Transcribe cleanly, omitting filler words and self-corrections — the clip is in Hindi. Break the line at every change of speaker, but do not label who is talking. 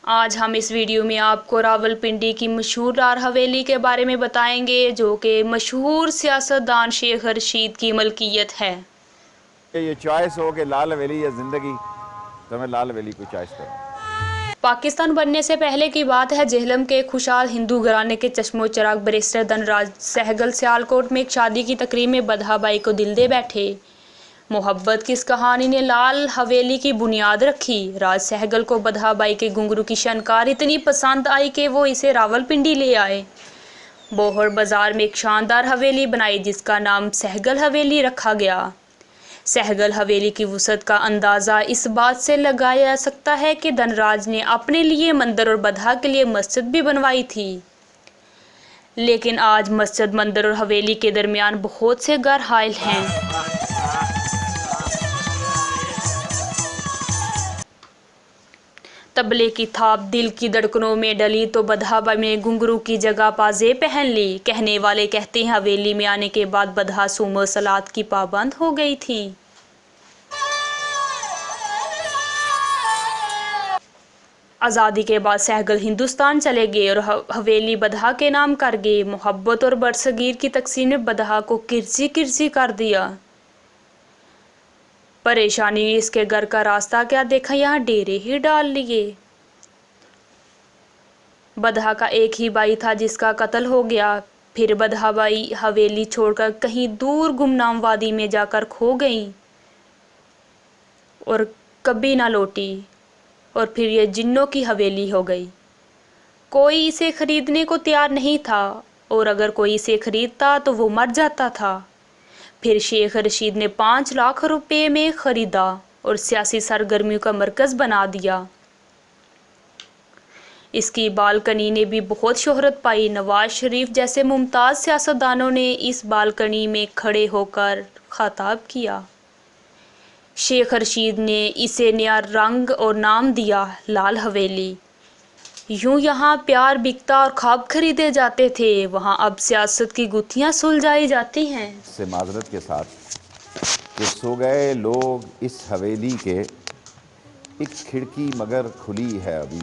आज हम इस वीडियो में आपको रावलपिंडी की मशहूर रार हवेली के बारे में बताएंगे, जो कि मशहूर सियासतदान शेख रशीद की मलकियत है।
ये चॉइस हो कि लाल हवेली या जिंदगी, तो मैं लाल हवेली को चॉइस करूँ।
पाकिस्तान बनने से पहले की बात है। जेहलम के खुशहाल हिंदू घराने के चश्मो चिराग बैरिस्टर धनराज सहगल सियालकोट में एक शादी की तकरीब में बदहा बाई को दिल दे बैठे। मोहब्बत की इस कहानी ने लाल हवेली की बुनियाद रखी। राज सहगल को बदहा बाई के घुंघरू की शनकार इतनी पसंद आई कि वो इसे रावलपिंडी ले आए। बोहर बाजार में एक शानदार हवेली बनाई जिसका नाम सहगल हवेली रखा गया। सहगल हवेली की वुसअत का अंदाज़ा इस बात से लगाया जा सकता है कि धनराज ने अपने लिए मंदिर और बदहा के लिए मस्जिद भी बनवाई थी। लेकिन आज मस्जिद, मंदिर और हवेली के दरमियान बहुत से घर हायल हैं। तबले की थाप दिल की धड़कनों में डली तो बदहा में घुंघरू की जगह पाजे पहन ली। कहने वाले कहते हैं हवेली में आने के बाद बदहा सुमो सलात की पाबंद हो गई थी। आज़ादी के बाद सहगल हिंदुस्तान चले गए और हवेली बदहा के नाम कर गए। मोहब्बत और बरसगीर की तकसीम ने बदहा को किरसी किरसी कर दिया। परेशानी इसके घर का रास्ता क्या देखा, यहाँ डेरे ही डाल लिए। बदहा का एक ही भाई था जिसका कत्ल हो गया। फिर बदहा बाई हवेली छोड़कर कहीं दूर गुमनाम वादी में जाकर खो गई और कभी ना लौटी। और फिर ये जिन्नों की हवेली हो गई। कोई इसे खरीदने को तैयार नहीं था, और अगर कोई इसे खरीदता तो वो मर जाता था। फिर शेख रशीद ने 5 लाख रुपए में ख़रीदा और सियासी सरगर्मियों का मरकज़ बना दिया। इसकी बालकनी ने भी बहुत शोहरत पाई। नवाज शरीफ जैसे मुमताज़ सियासतदानों ने इस बालकनी में खड़े होकर खिताब किया। शेख रशीद ने इसे नया रंग और नाम दिया, लाल हवेली। यूं यहाँ प्यार बिकता और ख्वाब खरीदे जाते थे, वहाँ अब सियासत की गुत्थियाँ सुलझाई जाती हैं।
से माजरत के साथ कि सो गए लोग इस हवेली के, एक खिड़की मगर खुली है अभी।